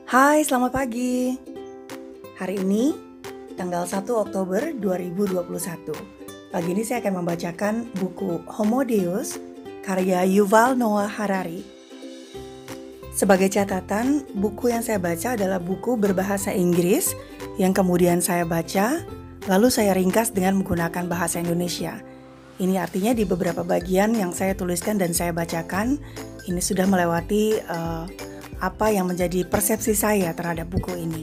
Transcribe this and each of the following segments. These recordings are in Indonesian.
Hai, selamat pagi. Hari ini, tanggal 1 Oktober 2021. Pagi ini saya akan membacakan buku Homo Deus, karya Yuval Noah Harari. Sebagai catatan, buku yang saya baca adalah buku berbahasa Inggris yang kemudian saya baca, lalu saya ringkas dengan menggunakan bahasa Indonesia. Ini artinya di beberapa bagian yang saya tuliskan dan saya bacakan, ini sudah melewati apa yang menjadi persepsi saya terhadap buku ini.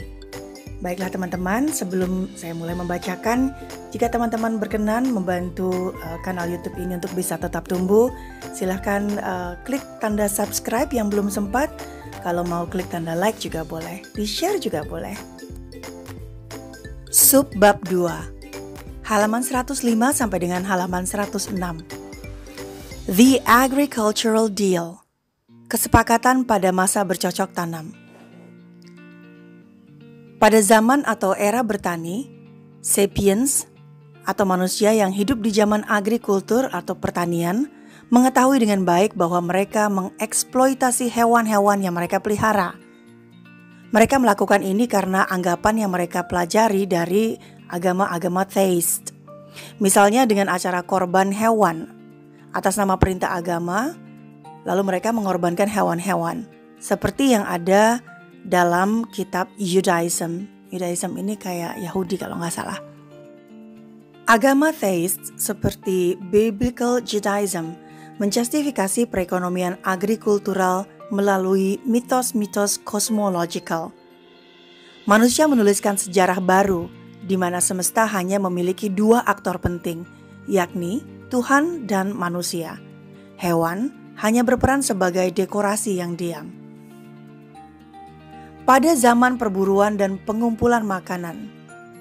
Baiklah teman-teman, sebelum saya mulai membacakan, jika teman-teman berkenan membantu kanal YouTube ini untuk bisa tetap tumbuh, silahkan klik tanda subscribe yang belum sempat. Kalau mau klik tanda like juga boleh, di-share juga boleh. Sub bab 2, halaman 105 sampai dengan halaman 106. The Agricultural Deal. Kesepakatan pada masa bercocok tanam. Pada zaman atau era bertani, sapiens atau manusia yang hidup di zaman agrikultur atau pertanian mengetahui dengan baik bahwa mereka mengeksploitasi hewan-hewan yang mereka pelihara. Mereka melakukan ini karena anggapan yang mereka pelajari dari agama-agama theist. Misalnya dengan acara korban hewan atas nama perintah agama. Lalu mereka mengorbankan hewan-hewan seperti yang ada dalam kitab Judaism. Judaism ini kayak Yahudi kalau nggak salah. Agama theist seperti Biblical Judaism menjustifikasi perekonomian agrikultural melalui mitos-mitos cosmological. Manusia menuliskan sejarah baru di mana semesta hanya memiliki dua aktor penting, yakni Tuhan dan manusia. Hewan hanya berperan sebagai dekorasi yang diam. Pada zaman perburuan dan pengumpulan makanan,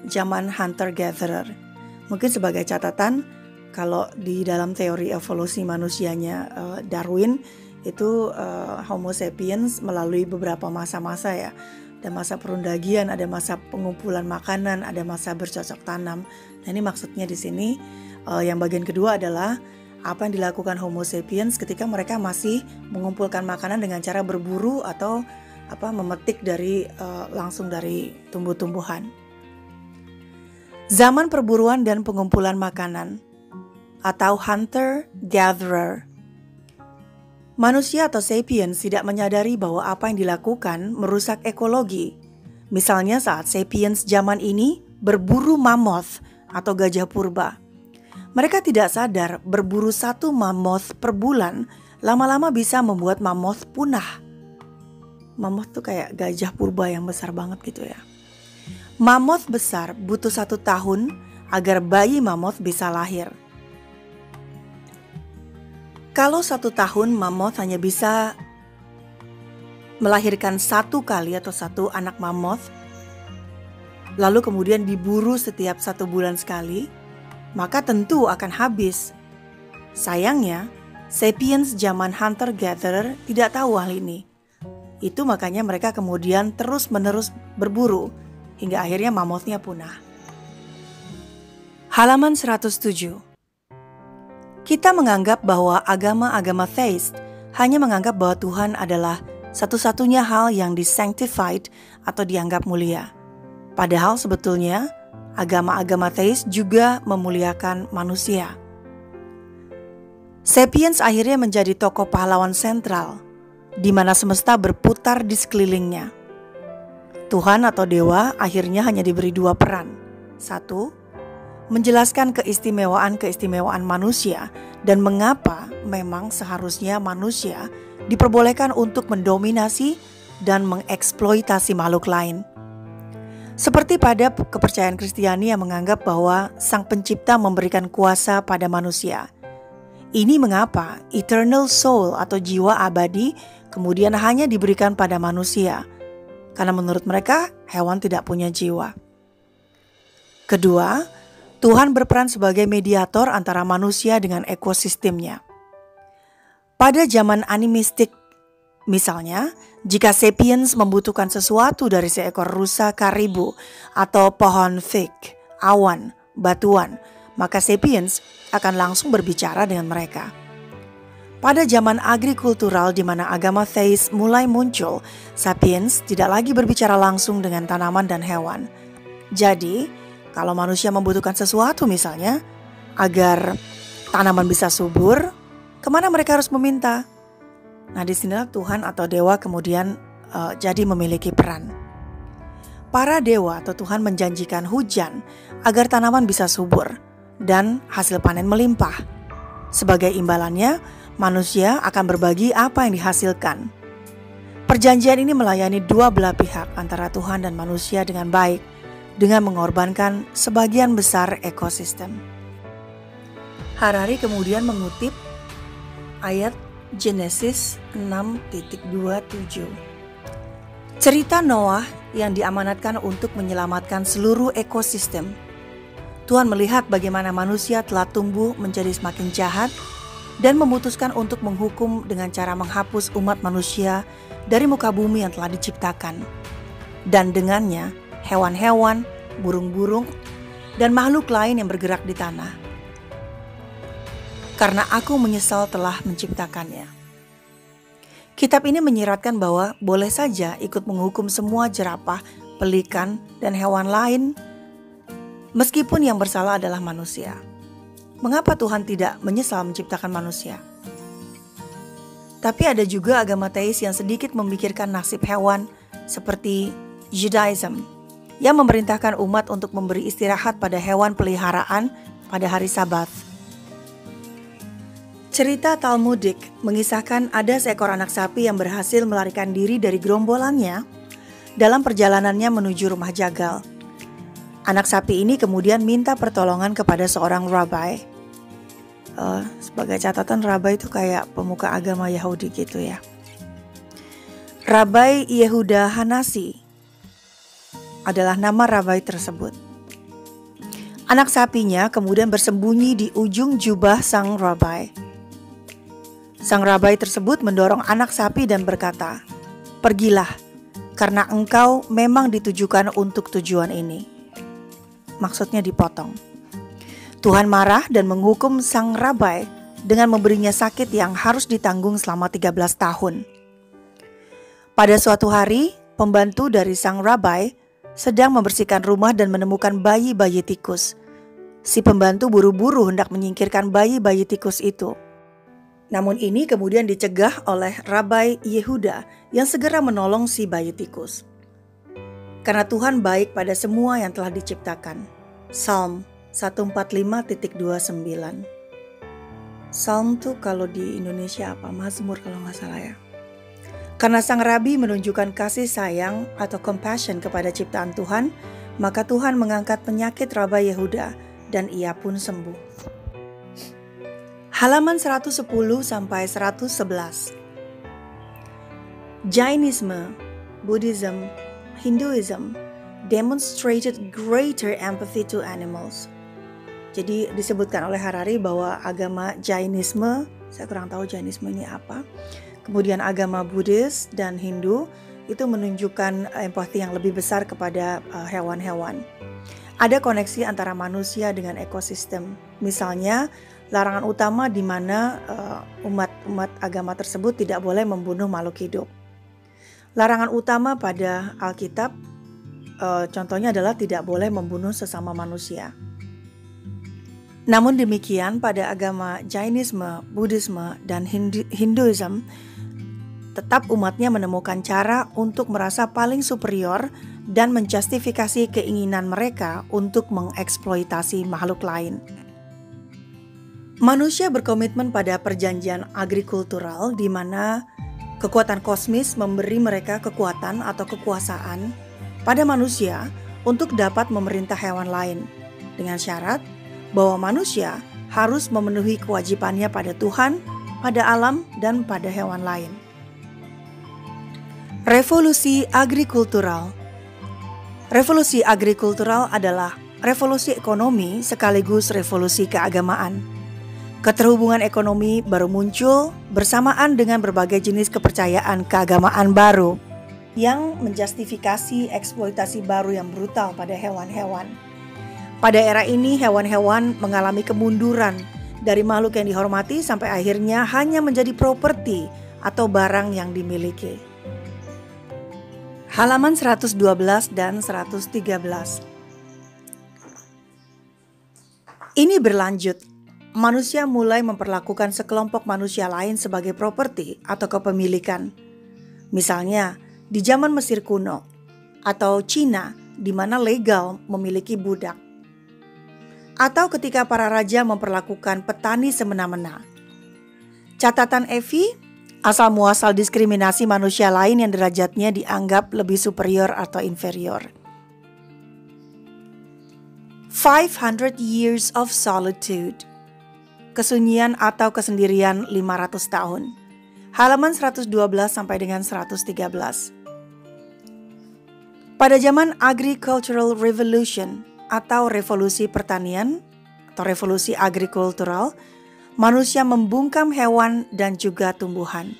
zaman hunter-gatherer, mungkin sebagai catatan, kalau di dalam teori evolusi manusianya Darwin, itu Homo sapiens melalui beberapa masa-masa ya. Ada masa perundagian, ada masa pengumpulan makanan, ada masa bercocok tanam. Nah ini maksudnya di sini yang bagian kedua adalah apa yang dilakukan Homo sapiens ketika mereka masih mengumpulkan makanan dengan cara berburu atau memetik langsung dari tumbuh-tumbuhan. Zaman perburuan dan pengumpulan makanan atau hunter-gatherer. Manusia atau sapiens tidak menyadari bahwa apa yang dilakukan merusak ekologi. Misalnya saat sapiens zaman ini berburu mammoth atau gajah purba. Mereka tidak sadar berburu satu mammoth per bulan lama-lama bisa membuat mammoth punah. Mammoth tuh kayak gajah purba yang besar banget gitu ya. Mammoth besar butuh 1 tahun agar bayi mammoth bisa lahir. Kalau 1 tahun mammoth hanya bisa melahirkan 1 kali atau 1 anak mammoth, lalu kemudian diburu setiap 1 bulan sekali, maka tentu akan habis. Sayangnya, sapiens zaman hunter-gatherer tidak tahu hal ini. Itu makanya mereka kemudian terus-menerus berburu hingga akhirnya mammothnya punah. Halaman 107. Kita menganggap bahwa agama-agama theist hanya menganggap bahwa Tuhan adalah satu-satunya hal yang disanctified atau dianggap mulia. Padahal sebetulnya agama-agama theist juga memuliakan manusia. Sapiens akhirnya menjadi tokoh pahlawan sentral, di mana semesta berputar di sekelilingnya. Tuhan atau dewa akhirnya hanya diberi 2 peran. 1, menjelaskan keistimewaan-keistimewaan manusia dan mengapa memang seharusnya manusia diperbolehkan untuk mendominasi dan mengeksploitasi makhluk lain. Seperti pada kepercayaan Kristiani yang menganggap bahwa Sang Pencipta memberikan kuasa pada manusia. Ini mengapa eternal soul atau jiwa abadi kemudian hanya diberikan pada manusia. Karena menurut mereka hewan tidak punya jiwa. Kedua, Tuhan berperan sebagai mediator antara manusia dengan ekosistemnya. Pada zaman animistik, misalnya, jika sapiens membutuhkan sesuatu dari seekor rusa karibu atau pohon fig, awan, batuan, maka sapiens akan langsung berbicara dengan mereka. Pada zaman agrikultural di mana agama theis mulai muncul, Sapiens tidak lagi berbicara langsung dengan tanaman dan hewan. Jadi, kalau manusia membutuhkan sesuatu misalnya, agar tanaman bisa subur, kemana mereka harus meminta? Nah, disinilah Tuhan atau dewa kemudian jadi memiliki peran. Para dewa atau Tuhan menjanjikan hujan agar tanaman bisa subur dan hasil panen melimpah. Sebagai imbalannya, manusia akan berbagi apa yang dihasilkan. Perjanjian ini melayani dua belah pihak antara Tuhan dan manusia dengan baik, dengan mengorbankan sebagian besar ekosistem. Harari kemudian mengutip ayat Genesis 6.27. Cerita Noah yang diamanatkan untuk menyelamatkan seluruh ekosistem. Tuhan melihat bagaimana manusia telah tumbuh menjadi semakin jahat dan memutuskan untuk menghukum dengan cara menghapus umat manusia dari muka bumi yang telah diciptakan. Dan dengannya, hewan-hewan, burung-burung, dan makhluk lain yang bergerak di tanah. Karena aku menyesal telah menciptakannya. Kitab ini menyiratkan bahwa boleh saja ikut menghukum semua jerapah, pelikan, dan hewan lain, meskipun yang bersalah adalah manusia. Mengapa Tuhan tidak menyesal menciptakan manusia? Tapi ada juga agama teis yang sedikit memikirkan nasib hewan, seperti Judaism, yang memerintahkan umat untuk memberi istirahat pada hewan peliharaan pada hari Sabat. Cerita Talmudik mengisahkan ada seekor anak sapi yang berhasil melarikan diri dari gerombolannya dalam perjalanannya menuju rumah jagal. Anak sapi ini kemudian minta pertolongan kepada seorang rabai. Sebagai catatan, rabai itu kayak pemuka agama Yahudi gitu ya. Rabai Yehuda Hanasi adalah nama rabai tersebut. Anak sapinya kemudian bersembunyi di ujung jubah sang rabai. Sang rabai tersebut mendorong anak sapi dan berkata, "Pergilah, karena engkau memang ditujukan untuk tujuan ini." Maksudnya dipotong. Tuhan marah dan menghukum sang rabai dengan memberinya sakit yang harus ditanggung selama 13 tahun. Pada suatu hari, pembantu dari sang rabai sedang membersihkan rumah dan menemukan bayi-bayi tikus. Si pembantu buru-buru hendak menyingkirkan bayi-bayi tikus itu. Namun ini kemudian dicegah oleh Rabai Yehuda yang segera menolong si bayi tikus. Karena Tuhan baik pada semua yang telah diciptakan. Psalm 145.29. Psalm tuh kalau di Indonesia apa? Mazmur kalau nggak salah ya. Karena sang rabi menunjukkan kasih sayang atau compassion kepada ciptaan Tuhan, maka Tuhan mengangkat penyakit Rabai Yehuda dan ia pun sembuh. Halaman 110-111. Jainisme, Buddhism, Hinduism demonstrated greater empathy to animals. Jadi disebutkan oleh Harari bahwa agama Jainisme, saya kurang tahu Jainisme ini apa, kemudian agama Buddhis dan Hindu itu menunjukkan empati yang lebih besar kepada hewan-hewan. Ada koneksi antara manusia dengan ekosistem. Misalnya larangan utama di mana umat agama tersebut tidak boleh membunuh makhluk hidup. Larangan utama pada Alkitab contohnya adalah tidak boleh membunuh sesama manusia. Namun demikian pada agama Jainisme, Buddhisme, dan Hinduism, tetap umatnya menemukan cara untuk merasa paling superior dan menjustifikasi keinginan mereka untuk mengeksploitasi makhluk lain. Manusia berkomitmen pada perjanjian agrikultural di mana kekuatan kosmis memberi mereka kekuatan atau kekuasaan pada manusia untuk dapat memerintah hewan lain dengan syarat bahwa manusia harus memenuhi kewajibannya pada Tuhan, pada alam, dan pada hewan lain. Revolusi agrikultural. Revolusi agrikultural adalah revolusi ekonomi sekaligus revolusi keagamaan. Keterhubungan ekonomi baru muncul bersamaan dengan berbagai jenis kepercayaan keagamaan baru yang menjustifikasi eksploitasi baru yang brutal pada hewan-hewan. Pada era ini hewan-hewan mengalami kemunduran dari makhluk yang dihormati sampai akhirnya hanya menjadi properti atau barang yang dimiliki. Halaman 112 dan 113. Ini berlanjut. Manusia mulai memperlakukan sekelompok manusia lain sebagai properti atau kepemilikan. Misalnya, di zaman Mesir kuno atau Cina di mana legal memiliki budak. Atau ketika para raja memperlakukan petani semena-mena. Catatan Evi, asal muasal diskriminasi manusia lain yang derajatnya dianggap lebih superior atau inferior. 500 Years of Solitude. Kesunyian atau kesendirian 500 tahun. Halaman 112 sampai dengan 113. Pada zaman Agricultural Revolution atau revolusi pertanian atau revolusi agrikultural, manusia membungkam hewan dan juga tumbuhan.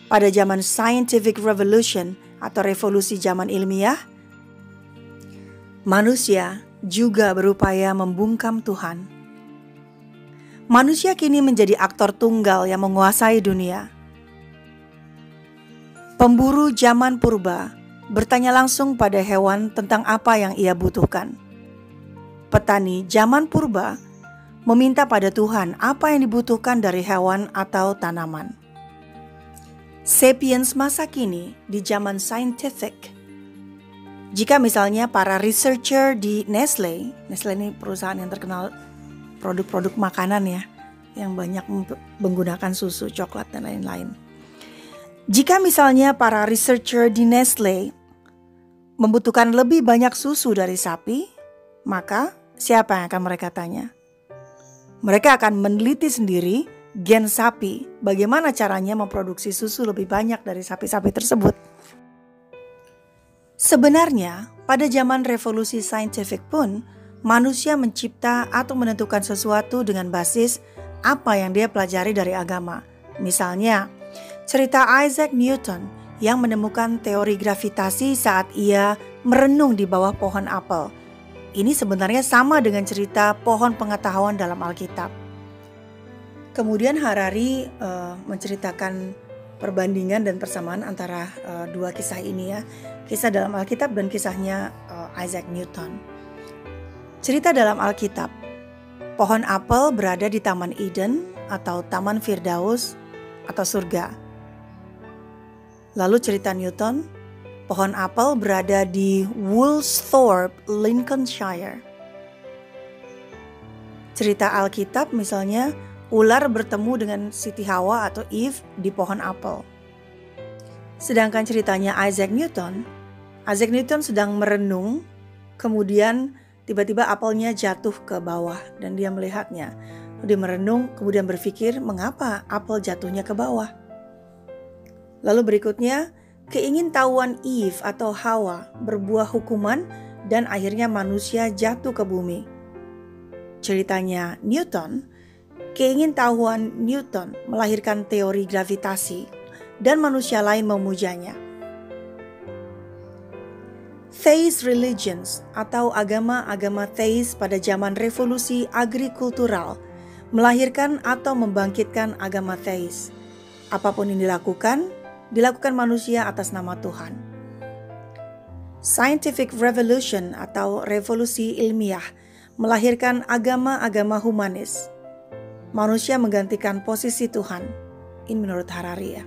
Pada zaman Scientific Revolution atau revolusi zaman ilmiah, manusia juga berupaya membungkam Tuhan. Manusia kini menjadi aktor tunggal yang menguasai dunia. Pemburu zaman purba bertanya langsung pada hewan tentang apa yang ia butuhkan. Petani zaman purba meminta pada Tuhan apa yang dibutuhkan dari hewan atau tanaman. Sapiens masa kini di zaman scientific. Jika misalnya para researcher di Nestle ini perusahaan yang terkenal produk-produk makanan ya, yang banyak menggunakan susu, coklat dan lain-lain. Jika misalnya para researcher di Nestle membutuhkan lebih banyak susu dari sapi, maka siapa yang akan mereka tanya? Mereka akan meneliti sendiri gen sapi, bagaimana caranya memproduksi susu lebih banyak dari sapi-sapi tersebut. Sebenarnya, pada zaman revolusi saintifik pun, manusia mencipta atau menentukan sesuatu dengan basis apa yang dia pelajari dari agama. Misalnya, cerita Isaac Newton yang menemukan teori gravitasi saat ia merenung di bawah pohon apel. Ini sebenarnya sama dengan cerita pohon pengetahuan dalam Alkitab. Kemudian Harari menceritakan perbandingan dan persamaan antara dua kisah ini ya. Kisah dalam Alkitab dan kisahnya Isaac Newton. Cerita dalam Alkitab, pohon apel berada di Taman Eden atau Taman Firdaus atau surga. Lalu cerita Newton, pohon apel berada di Woolsthorpe, Lincolnshire. Cerita Alkitab misalnya, ular bertemu dengan Siti Hawa atau Eve di pohon apel. Sedangkan ceritanya Isaac Newton sedang merenung, kemudian tiba-tiba apelnya jatuh ke bawah dan dia melihatnya. Dia merenung, kemudian berpikir mengapa apel jatuhnya ke bawah. Lalu berikutnya, keingintahuan Eve atau Hawa berbuah hukuman dan akhirnya manusia jatuh ke bumi. Ceritanya Newton, keingintahuan Newton melahirkan teori gravitasi dan manusia lain memujanya. Theist religions atau agama-agama theist pada zaman revolusi agrikultural melahirkan atau membangkitkan agama theist. Apapun yang dilakukan manusia atas nama Tuhan. Scientific revolution atau revolusi ilmiah melahirkan agama-agama humanis. Manusia menggantikan posisi Tuhan. Ini menurut Harari ya.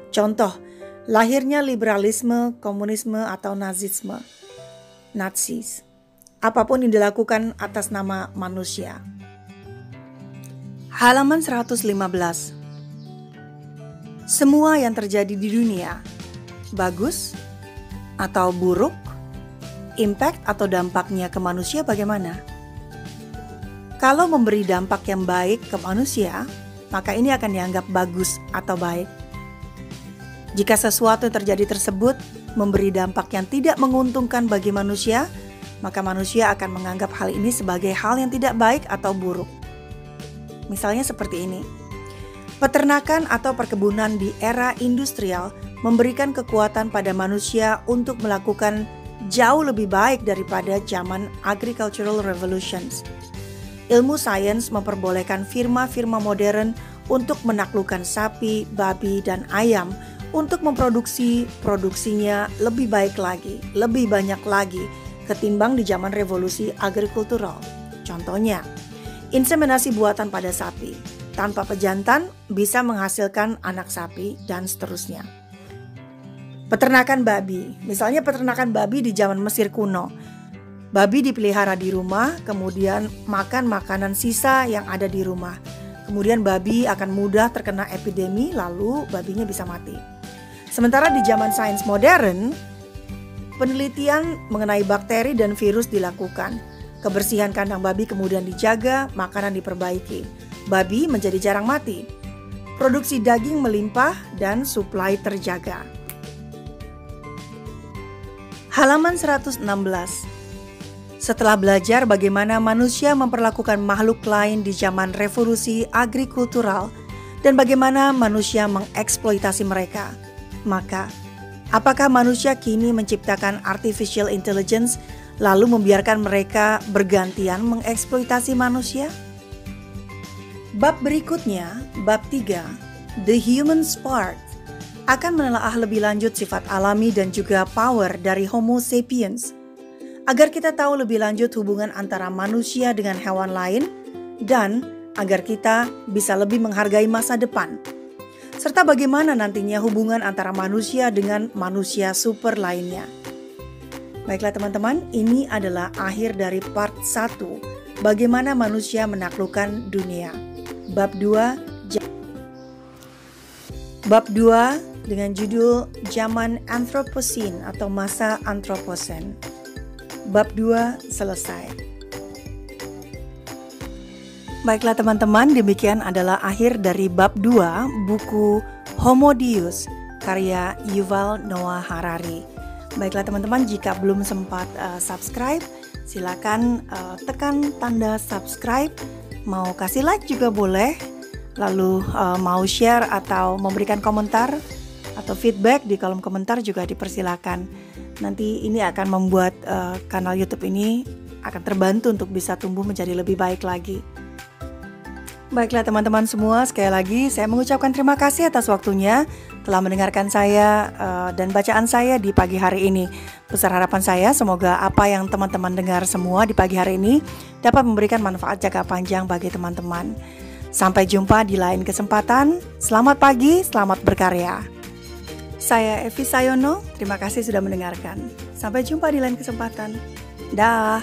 Contoh, lahirnya liberalisme, komunisme atau nazisme. Nazis. Apapun yang dilakukan atas nama manusia. Halaman 115. Semua yang terjadi di dunia, bagus atau buruk, impact atau dampaknya ke manusia bagaimana? Kalau memberi dampak yang baik ke manusia, maka ini akan dianggap bagus atau baik. Jika sesuatu yang terjadi tersebut memberi dampak yang tidak menguntungkan bagi manusia, maka manusia akan menganggap hal ini sebagai hal yang tidak baik atau buruk. Misalnya seperti ini. Peternakan atau perkebunan di era industrial memberikan kekuatan pada manusia untuk melakukan jauh lebih baik daripada zaman agricultural revolutions. Ilmu sains memperbolehkan firma-firma modern untuk menaklukkan sapi, babi, dan ayam untuk produksinya lebih baik lagi, lebih banyak lagi ketimbang di zaman revolusi agrikultural. Contohnya, inseminasi buatan pada sapi tanpa pejantan bisa menghasilkan anak sapi dan seterusnya. Peternakan babi, misalnya peternakan babi di zaman Mesir kuno. Babi dipelihara di rumah, kemudian makan makanan sisa yang ada di rumah. Kemudian babi akan mudah terkena epidemi, lalu babinya bisa mati. Sementara di zaman sains modern, penelitian mengenai bakteri dan virus dilakukan. Kebersihan kandang babi kemudian dijaga, makanan diperbaiki. Babi menjadi jarang mati. Produksi daging melimpah dan suplai terjaga. Halaman 116. Setelah belajar bagaimana manusia memperlakukan makhluk lain di zaman revolusi agrikultural dan bagaimana manusia mengeksploitasi mereka, maka apakah manusia kini menciptakan artificial intelligence lalu membiarkan mereka bergantian mengeksploitasi manusia? Bab berikutnya, bab 3, The Human Spark, akan menelaah lebih lanjut sifat alami dan juga power dari Homo sapiens, agar kita tahu lebih lanjut hubungan antara manusia dengan hewan lain dan agar kita bisa lebih menghargai masa depan, serta bagaimana nantinya hubungan antara manusia dengan manusia super lainnya. Baiklah teman-teman, ini adalah akhir dari part 1, bagaimana manusia menaklukkan dunia. Bab 2 dengan judul Zaman Anthropocene atau Masa Anthropocene. Bab 2 selesai. Baiklah teman-teman, demikian adalah akhir dari bab 2 buku Homo Deus karya Yuval Noah Harari. Baiklah teman-teman, jika belum sempat subscribe, silakan tekan tanda subscribe. Mau kasih like juga boleh. Lalu mau share atau memberikan komentar atau feedback di kolom komentar juga dipersilakan. Nanti ini akan membuat kanal YouTube ini akan terbantu untuk bisa tumbuh menjadi lebih baik lagi. Baiklah teman-teman semua, sekali lagi saya mengucapkan terima kasih atas waktunya telah mendengarkan saya dan bacaan saya di pagi hari ini. Besar harapan saya semoga apa yang teman-teman dengar semua di pagi hari ini dapat memberikan manfaat jangka panjang bagi teman-teman. Sampai jumpa di lain kesempatan. Selamat pagi, selamat berkarya. Saya Evi Sayono, terima kasih sudah mendengarkan. Sampai jumpa di lain kesempatan. Dah.